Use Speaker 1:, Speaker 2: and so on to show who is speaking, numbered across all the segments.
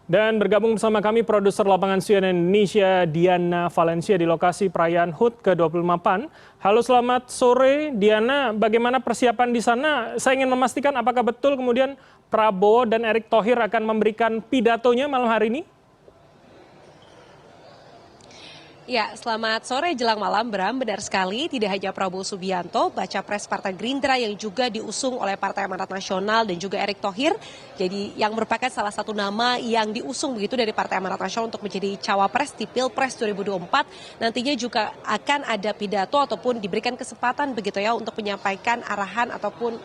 Speaker 1: Dan bergabung bersama kami produser lapangan CNN Indonesia Diana Valencia di lokasi perayaan HUT ke-25 PAN. Halo, selamat sore Diana, bagaimana persiapan di sana? Saya ingin memastikan apakah betul kemudian Prabowo dan Erick Thohir akan memberikan pidatonya malam hari ini?
Speaker 2: Ya, selamat sore jelang malam Bram. Benar sekali, tidak hanya Prabowo Subianto, baca pres Partai Gerindra yang juga diusung oleh Partai Amanat Nasional dan juga Erick Thohir. Jadi yang merupakan salah satu nama yang diusung begitu dari Partai Amanat Nasional untuk menjadi cawapres di Pilpres 2024. Nantinya juga akan ada pidato ataupun diberikan kesempatan begitu ya untuk menyampaikan arahan ataupun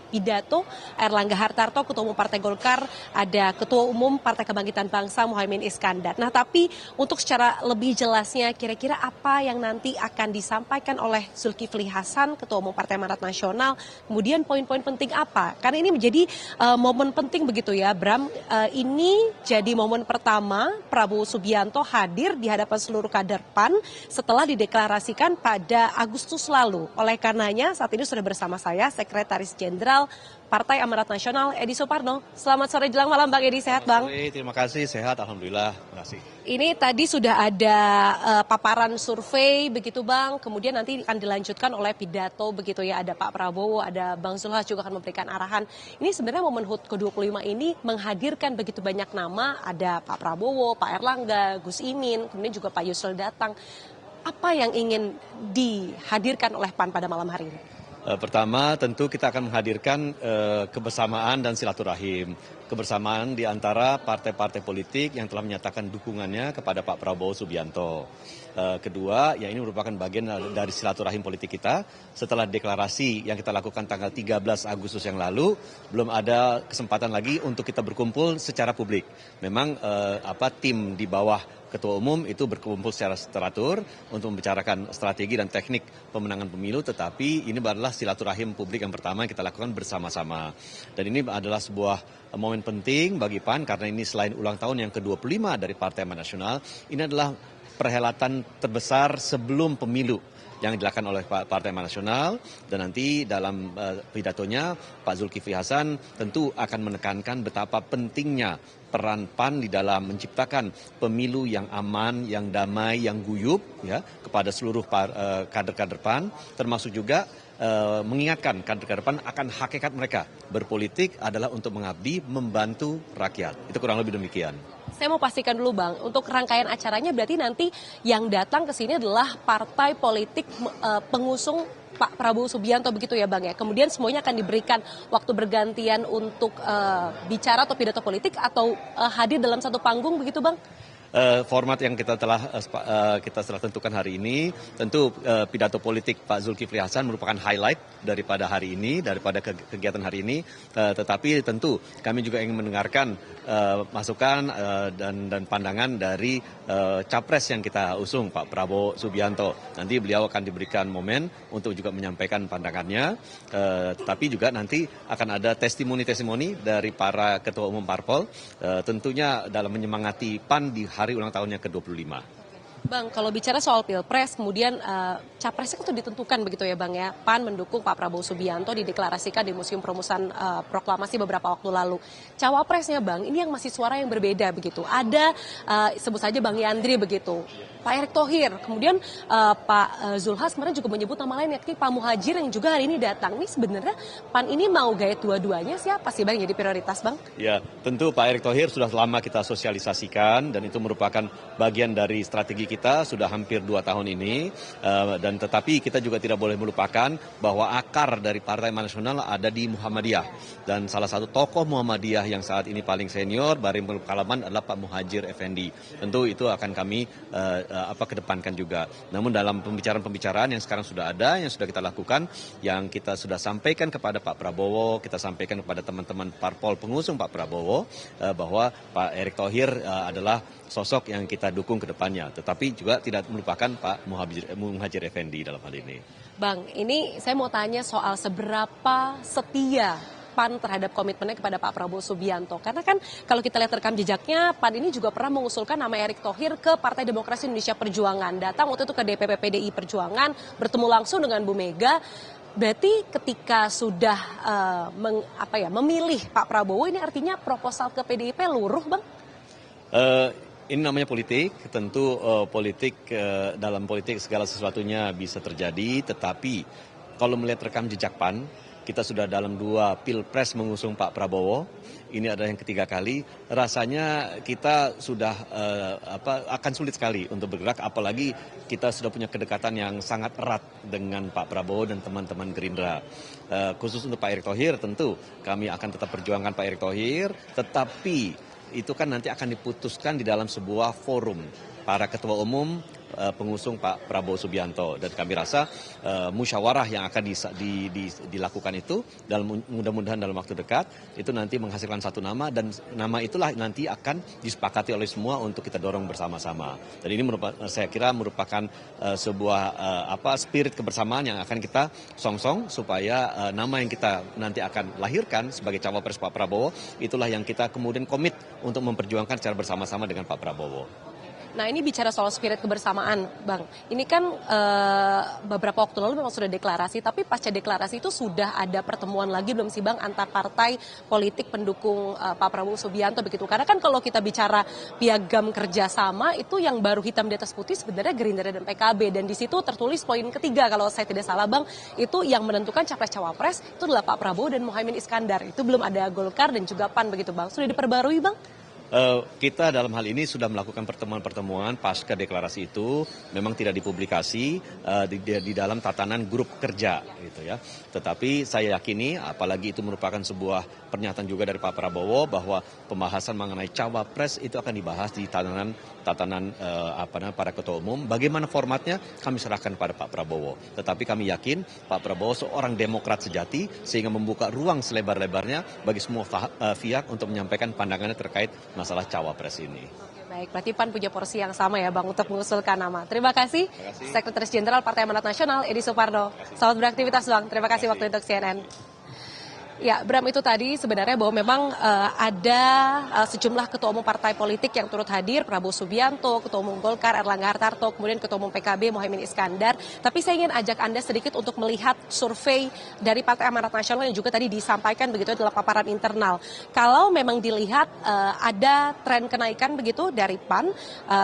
Speaker 2: pidato Airlangga Hartarto, Ketua Umum Partai Golkar, ada Ketua Umum Partai Kebangkitan Bangsa Muhaimin Iskandar. Nah, tapi untuk secara lebih jelasnya, kira-kira apa yang nanti akan disampaikan oleh Zulkifli Hasan, Ketua Umum Partai Amanat Nasional, kemudian poin-poin penting apa? Karena ini menjadi momen penting begitu ya, Bram. Ini jadi momen pertama Prabowo Subianto hadir di hadapan seluruh kader PAN setelah dideklarasikan pada Agustus lalu. Oleh karenanya, saat ini sudah bersama saya Sekretaris Jenderal Partai Amanat Nasional Edi Suparno. Selamat sore jelang malam Bang Edi, sehat Bang?
Speaker 3: Sore, terima kasih, sehat Alhamdulillah, terima kasih.
Speaker 2: Ini tadi sudah ada paparan survei begitu Bang, kemudian nanti akan dilanjutkan oleh pidato begitu ya, ada Pak Prabowo, ada Bang Zulhas juga akan memberikan arahan. Ini sebenarnya momen HUT ke-25 ini menghadirkan begitu banyak nama, ada Pak Prabowo, Pak Airlangga, Gus Imin, kemudian juga Pak Yusril datang. Apa yang ingin dihadirkan oleh PAN pada malam hari ini?
Speaker 3: Pertama tentu kita akan menghadirkan kebersamaan dan silaturahim. Kebersamaan di antara partai-partai politik yang telah menyatakan dukungannya kepada Pak Prabowo Subianto. Kedua, ya ini merupakan bagian dari silaturahim politik kita. Setelah deklarasi yang kita lakukan tanggal 13 Agustus yang lalu, belum ada kesempatan lagi untuk kita berkumpul secara publik. Memang tim di bawah Ketua Umum itu berkumpul secara teratur untuk membicarakan strategi dan teknik pemenangan pemilu, tetapi ini adalah silaturahim publik yang pertama yang kita lakukan bersama-sama. Dan ini adalah sebuah momen penting bagi PAN karena ini selain ulang tahun yang ke-25 dari Partai Amanat Nasional, ini adalah perhelatan terbesar sebelum pemilu yang dilakukan oleh Partai Amanat Nasional, dan nanti dalam pidatonya Pak Zulkifli Hasan tentu akan menekankan betapa pentingnya peran PAN di dalam menciptakan pemilu yang aman, yang damai, yang guyup ya kepada seluruh kader-kader PAN, termasuk juga mengingatkan kader-kader PAN akan hakikat mereka berpolitik adalah untuk mengabdi, membantu rakyat. Itu kurang lebih demikian.
Speaker 2: Saya mau pastikan dulu Bang, untuk rangkaian acaranya berarti nanti yang datang ke sini adalah partai politik pengusung Pak Prabowo Subianto begitu ya Bang ya. Kemudian semuanya akan diberikan waktu bergantian untuk bicara atau pidato politik atau hadir dalam satu panggung begitu Bang?
Speaker 3: Format yang kita telah tentukan hari ini, tentu pidato politik Pak Zulkifli Hasan merupakan highlight daripada hari ini, daripada kegiatan hari ini. Tetapi tentu kami juga ingin mendengarkan masukan dan pandangan dari capres yang kita usung, Pak Prabowo Subianto. Nanti beliau akan diberikan momen untuk juga menyampaikan pandangannya. Tetapi juga nanti akan ada testimoni-testimoni dari para ketua umum parpol, tentunya dalam menyemangati PAN di hari ulang tahunnya ke-25.
Speaker 2: Bang, kalau bicara soal Pilpres, kemudian capresnya itu ditentukan begitu ya Bang ya. PAN mendukung Pak Prabowo Subianto dideklarasikan di Museum Perumusan Proklamasi beberapa waktu lalu. Cawapresnya Bang, ini yang masih suara yang berbeda begitu. Ada sebut saja Bang Yandri begitu, Pak Erick Thohir, kemudian Pak Zulhas kemarin juga menyebut nama lain yakni Pak Muhajir yang juga hari ini datang. Ini sebenarnya PAN ini mau gaya dua-duanya, siapa sih Bang jadi prioritas Bang?
Speaker 3: Ya, tentu Pak Erick Thohir sudah lama kita sosialisasikan dan itu merupakan bagian dari strategi kita sudah hampir 2 tahun ini, dan tetapi kita juga tidak boleh melupakan bahwa akar dari Partai Amanat Nasional ada di Muhammadiyah, dan salah satu tokoh Muhammadiyah yang saat ini paling senior Barim Kalaman adalah Pak Muhajir Effendi. Tentu itu akan kami kedepankan juga. Namun dalam pembicaraan yang sekarang sudah ada, yang sudah kita lakukan, yang kita sudah sampaikan kepada Pak Prabowo, kita sampaikan kepada teman-teman parpol pengusung Pak Prabowo, bahwa Pak Erick Thohir adalah sosok yang kita dukung ke depannya. Tetapi juga tidak melupakan Pak Muhajir Effendi dalam hal ini.
Speaker 2: Bang, ini saya mau tanya soal seberapa setia PAN terhadap komitmennya kepada Pak Prabowo Subianto. Karena kan kalau kita lihat rekam jejaknya, PAN ini juga pernah mengusulkan nama Erick Thohir ke Partai Demokrasi Indonesia Perjuangan. Datang waktu itu ke DPP PDI Perjuangan, bertemu langsung dengan Bu Mega. Berarti ketika sudah memilih Pak Prabowo, ini artinya proposal ke PDIP luruh Bang?
Speaker 3: Eh, ini namanya politik, tentu dalam politik segala sesuatunya bisa terjadi, tetapi kalau melihat rekam jejak PAN, kita sudah dalam 2 pilpres mengusung Pak Prabowo, ini adalah yang ketiga kali, rasanya kita sudah akan sulit sekali untuk bergerak, apalagi kita sudah punya kedekatan yang sangat erat dengan Pak Prabowo dan teman-teman Gerindra. Khusus untuk Pak Erick Thohir tentu kami akan tetap perjuangkan Pak Erick Thohir, tetapi itu kan nanti akan diputuskan di dalam sebuah forum para ketua umum pengusung Pak Prabowo Subianto, dan kami rasa musyawarah yang akan dilakukan itu mudah-mudahan dalam waktu dekat itu nanti menghasilkan satu nama, dan nama itulah nanti akan disepakati oleh semua untuk kita dorong bersama-sama. Dan ini saya kira merupakan sebuah spirit kebersamaan yang akan kita songsong supaya nama yang kita nanti akan lahirkan sebagai cawapres Pak Prabowo itulah yang kita kemudian komit untuk memperjuangkan secara bersama-sama dengan Pak Prabowo.
Speaker 2: Nah, ini bicara soal spirit kebersamaan, Bang. Ini kan beberapa waktu lalu memang sudah deklarasi, tapi pasca deklarasi itu sudah ada pertemuan lagi belum sih, Bang, antar partai politik pendukung Pak Prabowo Subianto begitu? Karena kan kalau kita bicara piagam kerjasama itu yang baru hitam di atas putih sebenarnya Gerindra dan PKB, dan di situ tertulis poin ketiga kalau saya tidak salah, Bang, itu yang menentukan capres-cawapres itu adalah Pak Prabowo dan Muhaimin Iskandar. Itu belum ada Golkar dan juga PAN begitu, Bang. Sudah diperbarui, Bang?
Speaker 3: Kita dalam hal ini sudah melakukan pertemuan-pertemuan pasca deklarasi itu, memang tidak dipublikasi di dalam tatanan grup kerja gitu ya. Tetapi saya yakini, apalagi itu merupakan sebuah pernyataan juga dari Pak Prabowo bahwa pembahasan mengenai cawapres itu akan dibahas di tatanan para ketua umum. Bagaimana formatnya kami serahkan pada Pak Prabowo. Tetapi kami yakin Pak Prabowo seorang demokrat sejati sehingga membuka ruang selebar-lebarnya bagi semua pihak untuk menyampaikan pandangannya terkait masalah cawapres ini.
Speaker 2: Oke, baik, berarti PAN punya porsi yang sama ya, Bang, untuk mengusulkan nama. Terima kasih. Sekretaris Jenderal Partai Amanat Nasional Edi Suparno. Selamat beraktivitas, Bang. Terima kasih waktu untuk CNN. Ya, Bram, itu tadi sebenarnya bahwa memang ada sejumlah ketua umum partai politik yang turut hadir, Prabowo Subianto, ketua umum Golkar Erlangga Hartarto, kemudian ketua umum PKB Muhaimin Iskandar. Tapi saya ingin ajak Anda sedikit untuk melihat survei dari Partai Amanat Nasional yang juga tadi disampaikan begitu dalam paparan internal. Kalau memang dilihat ada tren kenaikan begitu dari PAN,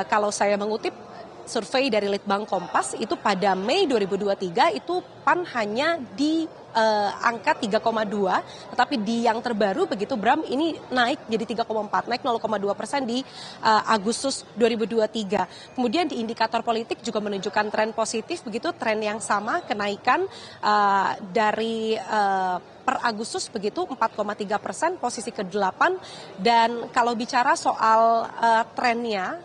Speaker 2: kalau saya mengutip survei dari Litbang Kompas itu pada Mei 2023 itu PAN hanya di angka 3,2, tetapi di yang terbaru begitu, Bram, ini naik jadi 3,4, naik 0,2% di Agustus 2023. Kemudian di indikator politik juga menunjukkan tren positif begitu, tren yang sama kenaikan dari per Agustus begitu 4,3%, posisi ke-8. Dan kalau bicara soal trennya,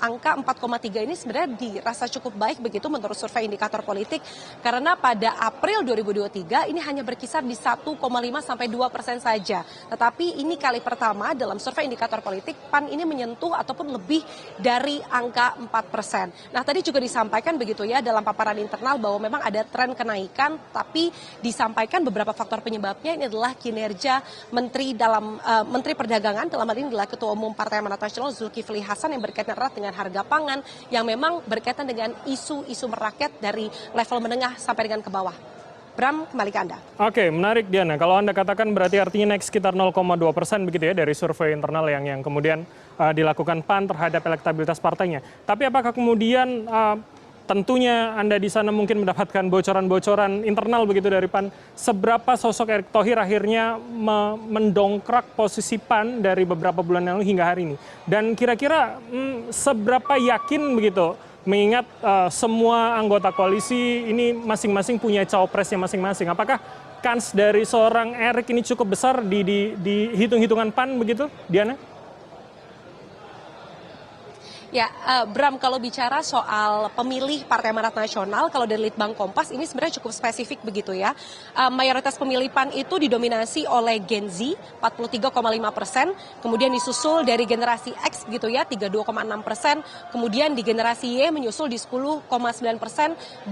Speaker 2: angka 4,3 ini sebenarnya dirasa cukup baik begitu menurut survei indikator politik, karena pada April 2023 ini hanya berkisar di 1,5 sampai 2% saja. Tetapi ini kali pertama dalam survei indikator politik PAN ini menyentuh ataupun lebih dari angka 4%. Nah, tadi juga disampaikan begitu ya dalam paparan internal bahwa memang ada tren kenaikan, tapi disampaikan beberapa faktor penyebabnya ini adalah kinerja Menteri Perdagangan, dalam hal ini adalah Ketua Umum Partai Amanat Nasional Zulkifli Hasan yang berkaitan erat dengan harga pangan yang memang berkaitan dengan isu-isu merakyat dari level menengah sampai dengan ke bawah. Bram, kembali ke Anda.
Speaker 1: Oke, menarik, Diana. Kalau Anda katakan berarti artinya naik sekitar 0,2% begitu ya dari survei internal yang kemudian dilakukan PAN terhadap elektabilitas partainya. Tapi apakah kemudian tentunya Anda di sana mungkin mendapatkan bocoran-bocoran internal begitu dari PAN, seberapa sosok Erick Thohir akhirnya mendongkrak posisi PAN dari beberapa bulan lalu hingga hari ini? Dan kira-kira seberapa yakin begitu, mengingat semua anggota koalisi ini masing-masing punya cawapresnya masing-masing. Apakah kans dari seorang Erick ini cukup besar di hitung-hitungan PAN begitu, Diana?
Speaker 2: Ya, Bram, kalau bicara soal pemilih Partai Amanat Nasional, kalau dari Litbang Kompas ini sebenarnya cukup spesifik begitu ya. Mayoritas pemilih PAN itu didominasi oleh Gen Z, 43,5%, kemudian disusul dari generasi X gitu ya, 32,6%, kemudian di generasi Y menyusul di 10,9%,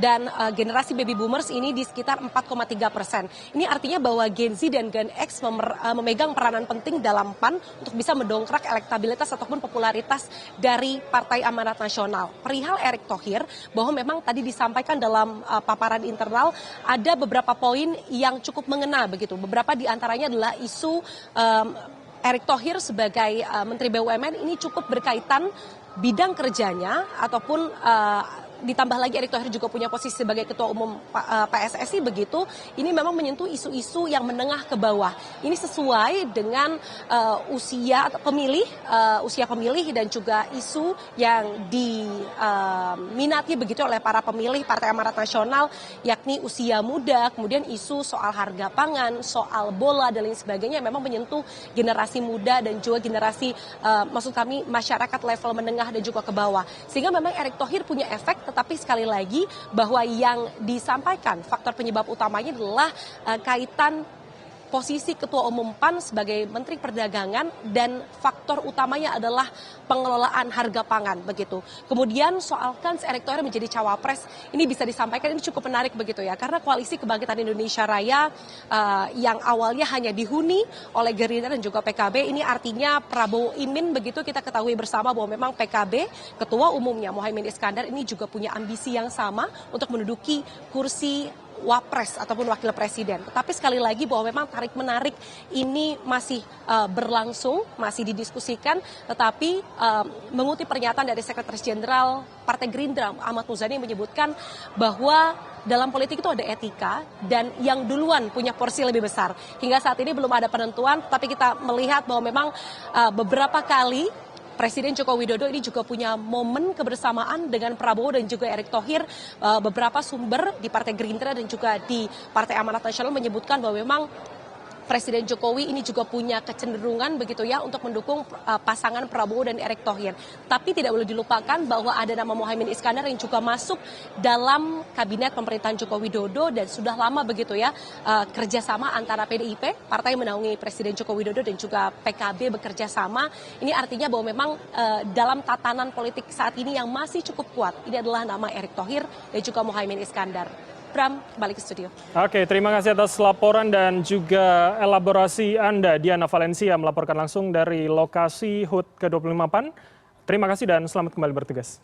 Speaker 2: dan generasi Baby Boomers ini di sekitar 4,3%. Ini artinya bahwa Gen Z dan Gen X memegang peranan penting dalam PAN untuk bisa mendongkrak elektabilitas ataupun popularitas dari Partai Amanat Nasional. Perihal Erick Thohir, bahwa memang tadi disampaikan dalam paparan internal ada beberapa poin yang cukup mengena begitu. Beberapa di antaranya adalah isu Erick Thohir sebagai Menteri BUMN ini cukup berkaitan bidang kerjanya ataupun ditambah lagi Erick Thohir juga punya posisi sebagai Ketua Umum PSSI begitu, ini memang menyentuh isu-isu yang menengah ke bawah. Ini sesuai dengan usia pemilih dan juga isu yang diminati begitu oleh para pemilih Partai Amanat Nasional, yakni usia muda, kemudian isu soal harga pangan, soal bola dan lain sebagainya yang memang menyentuh generasi muda dan juga generasi maksud kami masyarakat level menengah dan juga ke bawah. Sehingga memang Erick Thohir punya efek, tetapi sekali lagi bahwa yang disampaikan faktor penyebab utamanya adalah kaitan posisi Ketua Umum PAN sebagai Menteri Perdagangan dan faktor utamanya adalah pengelolaan harga pangan begitu. Kemudian soal kans Erick Thohir menjadi cawapres ini bisa disampaikan, ini cukup menarik begitu ya, karena Koalisi Kebangkitan Indonesia Raya yang awalnya hanya dihuni oleh Gerindra dan juga PKB, ini artinya Prabowo Imin begitu, kita ketahui bersama bahwa memang PKB Ketua Umumnya Muhaimin Iskandar ini juga punya ambisi yang sama untuk menduduki kursi Wapres ataupun Wakil Presiden. Tetapi sekali lagi bahwa memang tarik-menarik ini masih berlangsung, masih didiskusikan, tetapi mengutip pernyataan dari Sekretaris Jenderal Partai Gerindra Ahmad Muzani yang menyebutkan bahwa dalam politik itu ada etika dan yang duluan punya porsi lebih besar. Hingga saat ini belum ada penentuan, tapi kita melihat bahwa memang beberapa kali Presiden Joko Widodo ini juga punya momen kebersamaan dengan Prabowo dan juga Erick Thohir. Beberapa sumber di Partai Gerindra dan juga di Partai Amanat Nasional menyebutkan bahwa memang Presiden Jokowi ini juga punya kecenderungan begitu ya untuk mendukung pasangan Prabowo dan Erick Thohir. Tapi tidak boleh dilupakan bahwa ada nama Muhaimin Iskandar yang juga masuk dalam kabinet pemerintahan Joko Widodo dan sudah lama begitu ya kerjasama antara PDIP, partai menaungi Presiden Joko Widodo dan juga PKB bekerja sama. Ini artinya bahwa memang dalam tatanan politik saat ini yang masih cukup kuat, ini adalah nama Erick Thohir dan juga Muhaimin Iskandar. Bram, balik ke studio.
Speaker 1: Oke, terima kasih atas laporan dan juga elaborasi Anda, Diana Valencia, melaporkan langsung dari lokasi HUT ke-25 PAN. Terima kasih dan selamat kembali bertugas.